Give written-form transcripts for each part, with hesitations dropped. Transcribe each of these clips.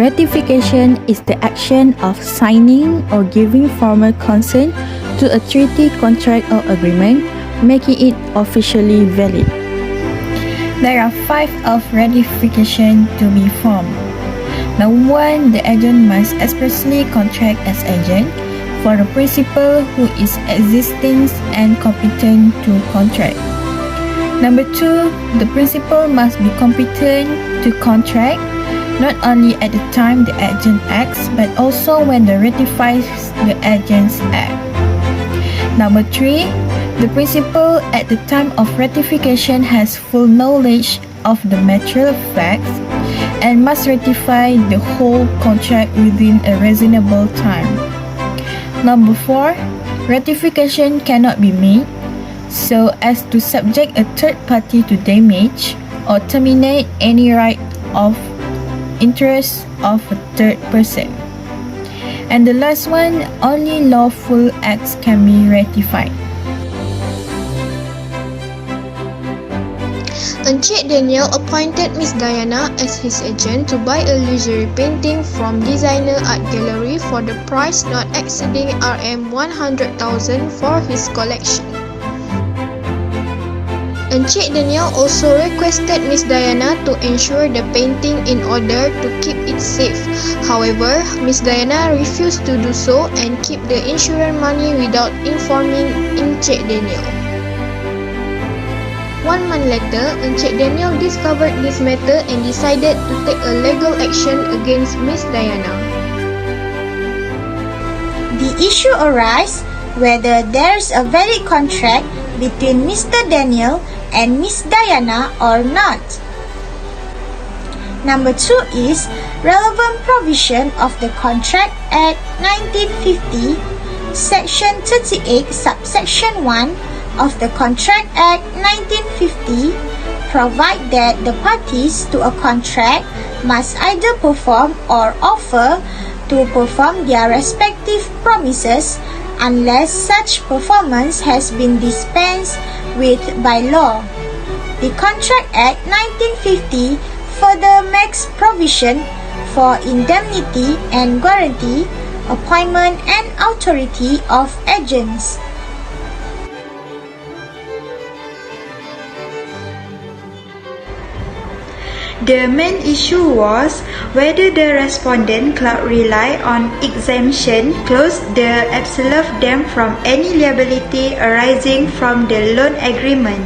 Ratification is the action of signing or giving formal consent to a treaty, contract or agreement, making it officially valid. There are 5 of ratification to be formed. Number 1, the agent must expressly contract as agent for the principal who is existing and competent to contract. Number 2, the principal must be competent to contract not only at the time the agent acts but also when the ratifies the agent's act. Number 3, the principal at the time of ratification has full knowledge of the material facts and must ratify the whole contract within a reasonable time. Number 4, ratification cannot be made so as to subject a third party to damage or terminate any right of interest of a third person. And the last one, only lawful acts can be ratified. Encik Daniel appointed Miss Diana as his agent to buy a luxury painting from designer art gallery for the price not exceeding Rm100,000 for his collection. Encik Daniel also requested Miss Diana to insure the painting in order to keep it safe. However, Miss Diana refused to do so and keep the insurance money without informing Encik Daniel. 1 month later, Encik Daniel discovered this matter and decided to take a legal action against Miss Diana. The issue arises whether there is a valid contract between Mr. Daniel and Miss Diana or not. Number 2 is relevant provision of the Contract Act 1950, Section 38, Subsection 1 of the Contract Act 1950 provide that the parties to a contract must either perform or offer to perform their respective promises unless such performance has been dispensed with by law. The Contract Act 1950 further makes provision for indemnity and guarantee, appointment and authority of agents. The main issue was whether the respondent could rely on exemption clause that absolved them from any liability arising from the loan agreement.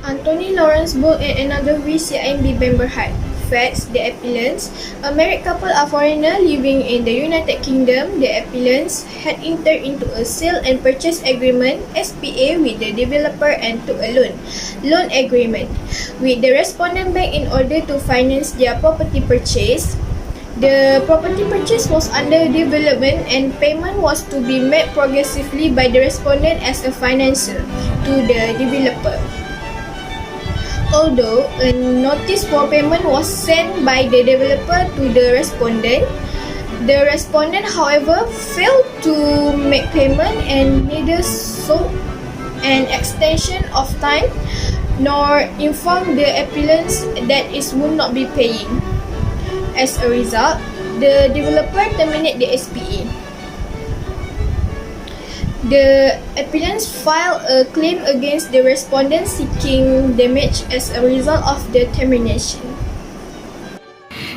Anthony Lawrence Bolt and another VCIMB Bank Berhad. Facts: the appellants, a married couple are foreigner living in the United Kingdom. The appellants had entered into a sale and purchase agreement (SPA) with the developer and took a loan agreement with the respondent bank in order to finance their property purchase. The property purchase was under development and payment was to be made progressively by the respondent as a financer to the developer. Although a notice for payment was sent by the developer to the respondent however failed to make payment and neither sought an extension of time nor informed the appellants that it would not be paying. As a result, the developer terminated the SPA. The appellants filed a claim against the respondent seeking damage as a result of the termination.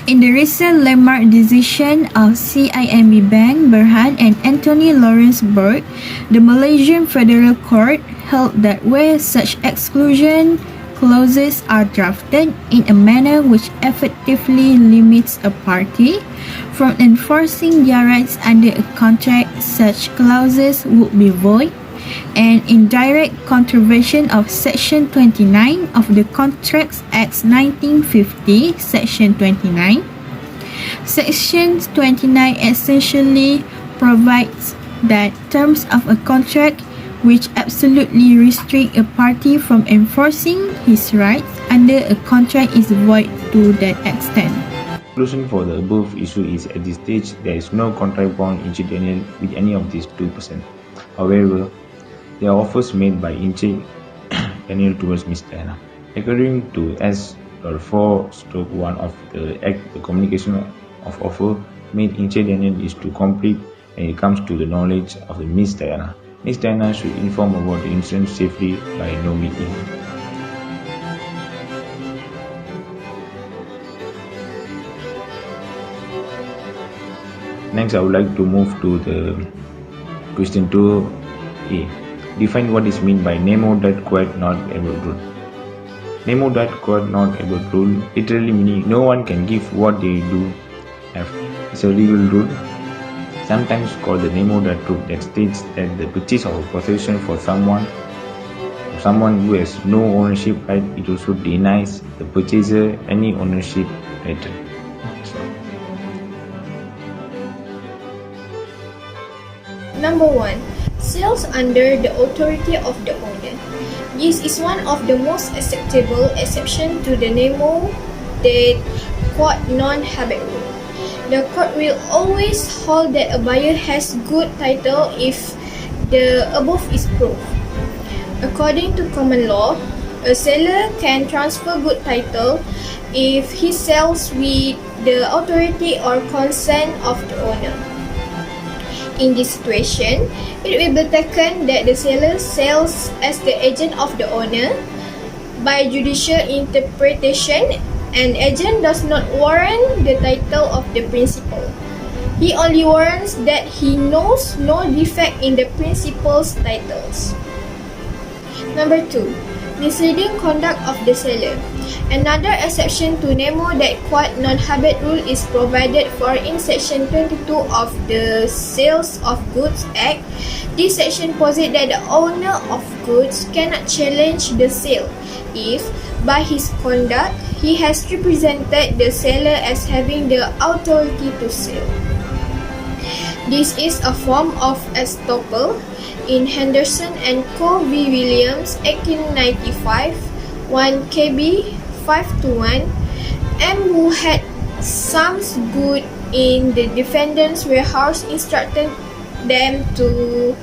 In the recent landmark decision of CIMB Bank Berhad and Anthony Lawrence Bolt, the Malaysian Federal Court held that where such exclusion clauses are drafted in a manner which effectively limits a party from enforcing their rights under a contract, such clauses would be void and in direct contravention of Section 29 of the Contracts Act 1950, Section 29. Section 29 essentially provides that terms of a contract which absolutely restrict a party from enforcing his rights under a contract is void to that extent. Conclusion for the above issue is at this stage there is no contract bound Encik Daniel with any of these 2%. However, there are offers made by Encik Daniel towards Miss Diana. According to 4-1 of the Act, the communication of offer made Encik Daniel is to complete when it comes to the knowledge of the Miss Diana. Miss Diana should inform about the incident safely by no meeting. Next, I would like to move to the question 2a. Define what is meant by Nemo that quite not able rule. Nemo that quite not able rule literally meaning no one can give what they do have. It's a legal rule, sometimes called the Nemo that rule, that states that the purchase of a possession for someone who has no ownership right, it also denies the purchaser any ownership title. Number 1. Sales under the authority of the owner. This is one of the most acceptable exceptions to the Nemo that quote non-habit rule. The court will always hold that a buyer has good title if the above is proved. According to common law, a seller can transfer good title if he sells with the authority or consent of the owner. In this situation, it will be taken that the seller sells as the agent of the owner. By judicial interpretation, an agent does not warrant the title of the principal. He only warrants that he knows no defect in the principal's titles. Number 2. Misleading conduct of the seller. Another exception to Nemo that quote non-habit rule is provided for in Section 22 of the Sales of Goods Act. This section posits that the owner of goods cannot challenge the sale if, by his conduct, he has represented the seller as having the authority to sell. This is a form of estoppel. In Henderson and Co. v. Williams, 1895, 1 KB 5-1, M. who had some good in the defendant's warehouse instructed them to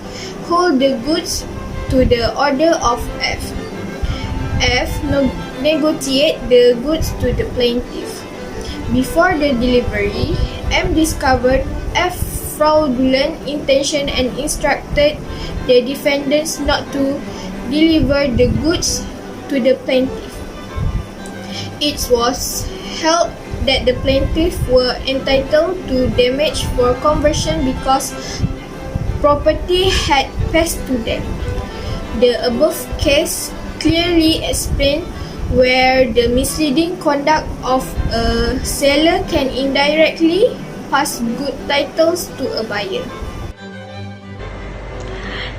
hold the goods to the order of F. F. negotiate the goods to the plaintiff. Before the delivery, M. discovered F. fraudulent intention and instructed the defendants not to deliver the goods to the plaintiff. It was held that the plaintiff were entitled to damage for conversion because property had passed to them. The above case clearly explains where the misleading conduct of a seller can indirectly pass good titles to a buyer.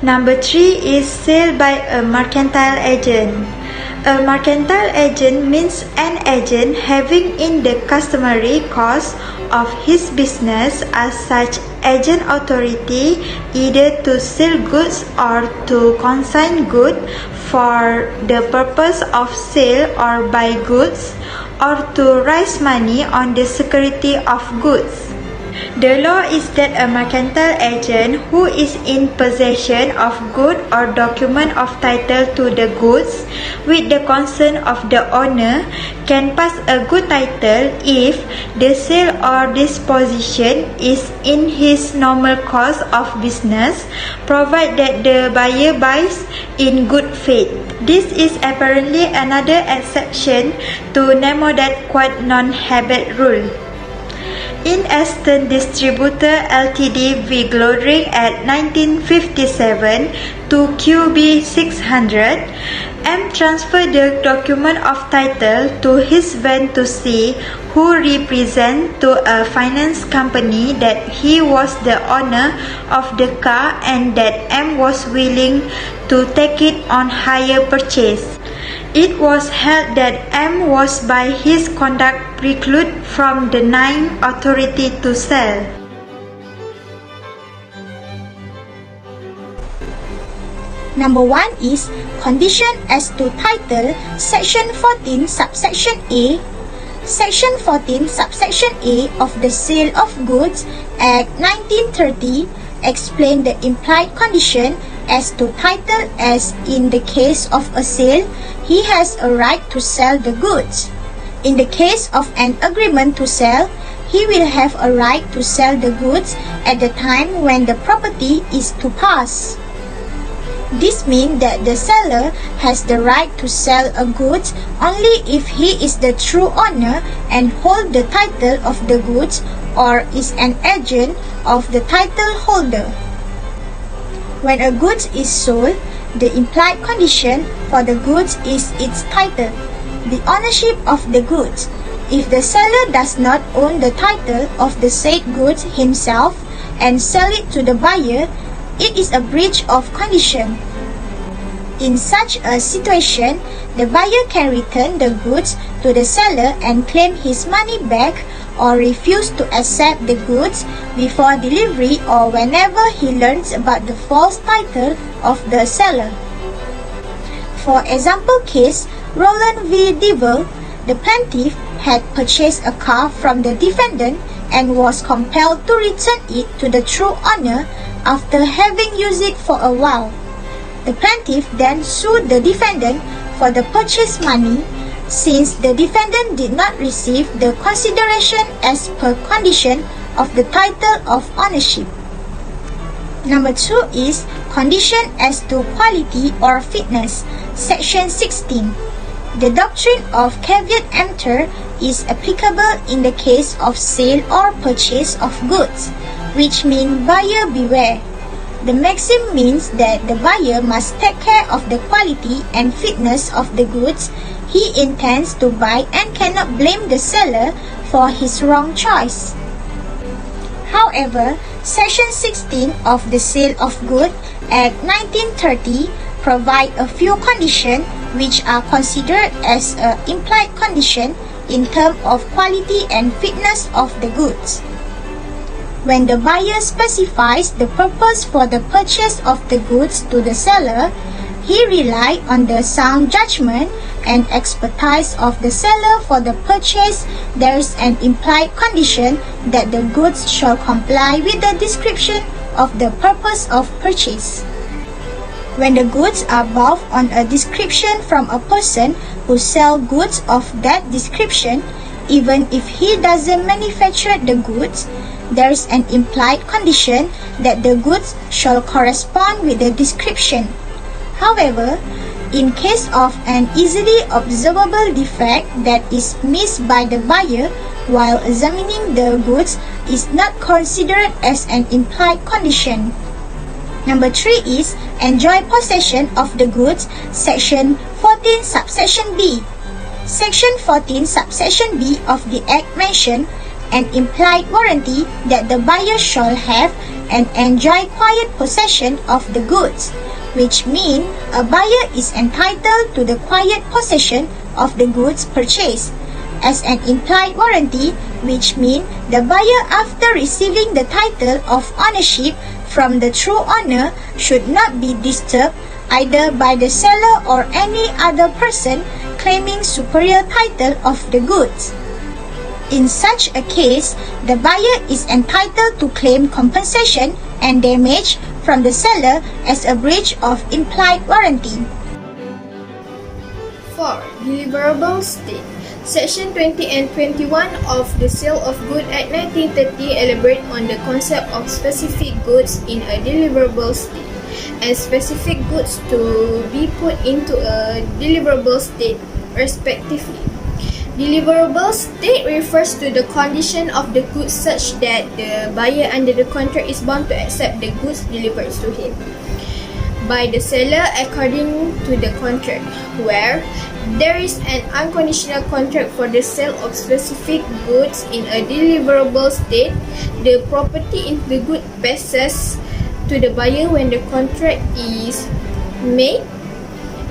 Number 3 is sale by a mercantile agent. A mercantile agent means an agent having in the customary course of his business as such agent authority either to sell goods or to consign goods for the purpose of sale or buy goods or to raise money on the security of goods. The law is that a mercantile agent who is in possession of good or document of title to the goods with the consent of the owner can pass a good title if the sale or disposition is in his normal course of business, provided that the buyer buys in good faith. This is apparently another exception to Nemo that quote non-habit rule. In Aston Distributor Ltd v. Glodring at 1957 to QB 600, M transferred the document of title to his van to C, who represent to a finance company that he was the owner of the car and that M was willing to take it on hire purchase. It was held that M was by his conduct precluded from denying authority to sell. Number 1 is condition as to title, Section 14, subsection A. Section 14, subsection A of the Sale of Goods Act 1930 explain the implied condition as to title as in the case of a sale, he has a right to sell the goods. In the case of an agreement to sell, he will have a right to sell the goods at the time when the property is to pass. This means that the seller has the right to sell a goods only if he is the true owner and hold the title of the goods or is an agent of the title holder. When a goods is sold, the implied condition for the goods is its title, the ownership of the goods. If the seller does not own the title of the said goods himself and sell it to the buyer, it is a breach of condition. In such a situation, the buyer can return the goods to the seller and claim his money back or refuse to accept the goods before delivery or whenever he learns about the false title of the seller. For example case, Roland v. Devil, the plaintiff had purchased a car from the defendant and was compelled to return it to the true owner after having used it for a while. The plaintiff then sued the defendant for the purchase money since the defendant did not receive the consideration as per condition of the title of ownership. Number 2 is condition as to quality or fitness, section 16. The doctrine of caveat emptor is applicable in the case of sale or purchase of goods, which means buyer beware. The maxim means that the buyer must take care of the quality and fitness of the goods he intends to buy and cannot blame the seller for his wrong choice. However, Section 16 of the Sale of Goods Act 1930 provide a few conditions which are considered as an implied condition in terms of quality and fitness of the goods. When the buyer specifies the purpose for the purchase of the goods to the seller, he relies on the sound judgment and expertise of the seller for the purchase. There is an implied condition that the goods shall comply with the description of the purpose of purchase. When the goods are based on a description from a person who sells goods of that description, even if he doesn't manufacture the goods, there is an implied condition that the goods shall correspond with the description. However, in case of an easily observable defect that is missed by the buyer while examining the goods is not considered as an implied condition. Number 3 is enjoy possession of the goods, section 14 subsection B. Section 14 subsection B of the Act mentioned an implied warranty that the buyer shall have and enjoy quiet possession of the goods, which means a buyer is entitled to the quiet possession of the goods purchased. As an implied warranty, which means the buyer after receiving the title of ownership from the true owner should not be disturbed either by the seller or any other person claiming superior title of the goods. In such a case, the buyer is entitled to claim compensation and damage from the seller as a breach of implied warranty. 4. Deliverable state. Section 20 and 21 of the Sale of Goods Act 1930 elaborate on the concept of specific goods in a deliverable state and specific goods to be put into a deliverable state, respectively. Deliverable state refers to the condition of the goods such that the buyer under the contract is bound to accept the goods delivered to him by the seller according to the contract, where there is an unconditional contract for the sale of specific goods in a deliverable state. The property in the good passes to the buyer when the contract is made,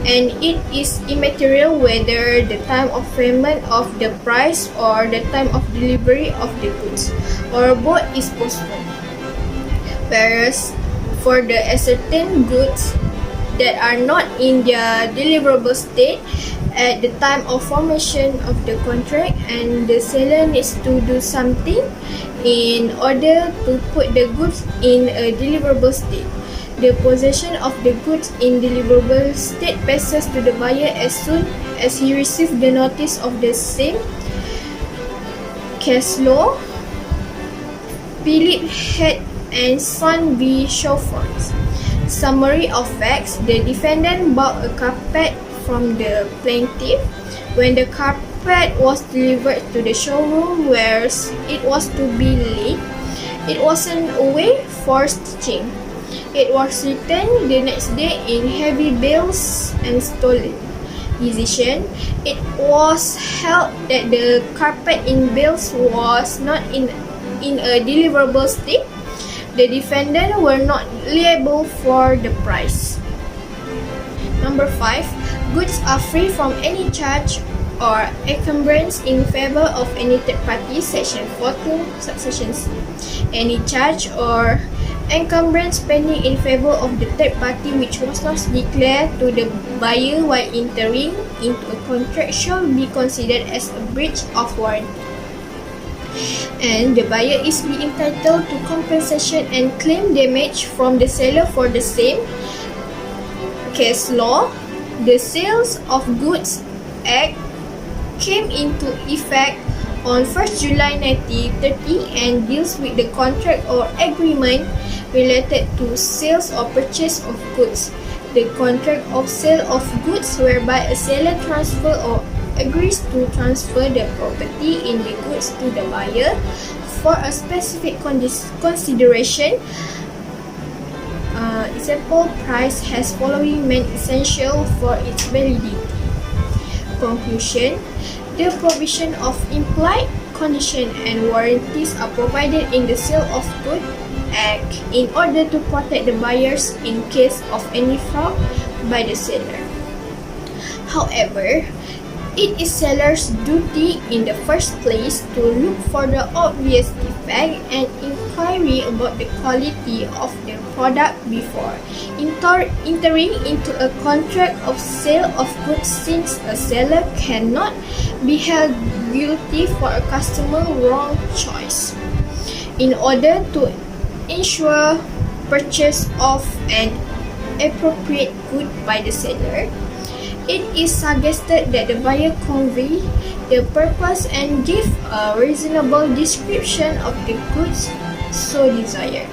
and it is immaterial whether the time of payment of the price or the time of delivery of the goods or both is postponed. Whereas for the ascertained goods that are not in their deliverable state at the time of formation of the contract and the seller needs to do something in order to put the goods in a deliverable state, the possession of the goods in deliverable state passes to the buyer as soon as he receives the notice of the same Case law, Philip Head and Son v. Chauffords. Summary of facts: the defendant bought a carpet from the plaintiff. When the carpet was delivered to the showroom where it was to be laid, it wasn't away for stitching. It was returned the next day in heavy bales and stolen. Decision: it was held that the carpet in bales was not in a deliverable state. The defendant were not liable for the price. Number 5. Goods are free from any charge or encumbrance in favor of any third party. Section 14, subsection C. Any charge or encumbrance pending in favor of the third party which was not declared to the buyer while entering into a contract shall be considered as a breach of warranty, and the buyer is be entitled to compensation and claim damage from the seller for the same. Case law, the Sales of Goods Act came into effect on 1st July 1930 and deals with the contract or agreement related to sales or purchase of goods. The contract of sale of goods whereby a seller transfer or agrees to transfer the property in the goods to the buyer for a specific consideration. Example, price has following meant essential for its validity. Conclusion: the provision of implied condition and warranties are provided in the Sale of Goods Act in order to protect the buyers in case of any fraud by the seller. However, it is seller's duty in the first place to look for the obvious defect and inquiry about the quality of the product before entering into a contract of sale of goods, since a seller cannot be held guilty for a customer wrong choice. In order to ensure purchase of an appropriate good by the seller, it is suggested that the buyer convey the purpose and give a reasonable description of the goods so desired.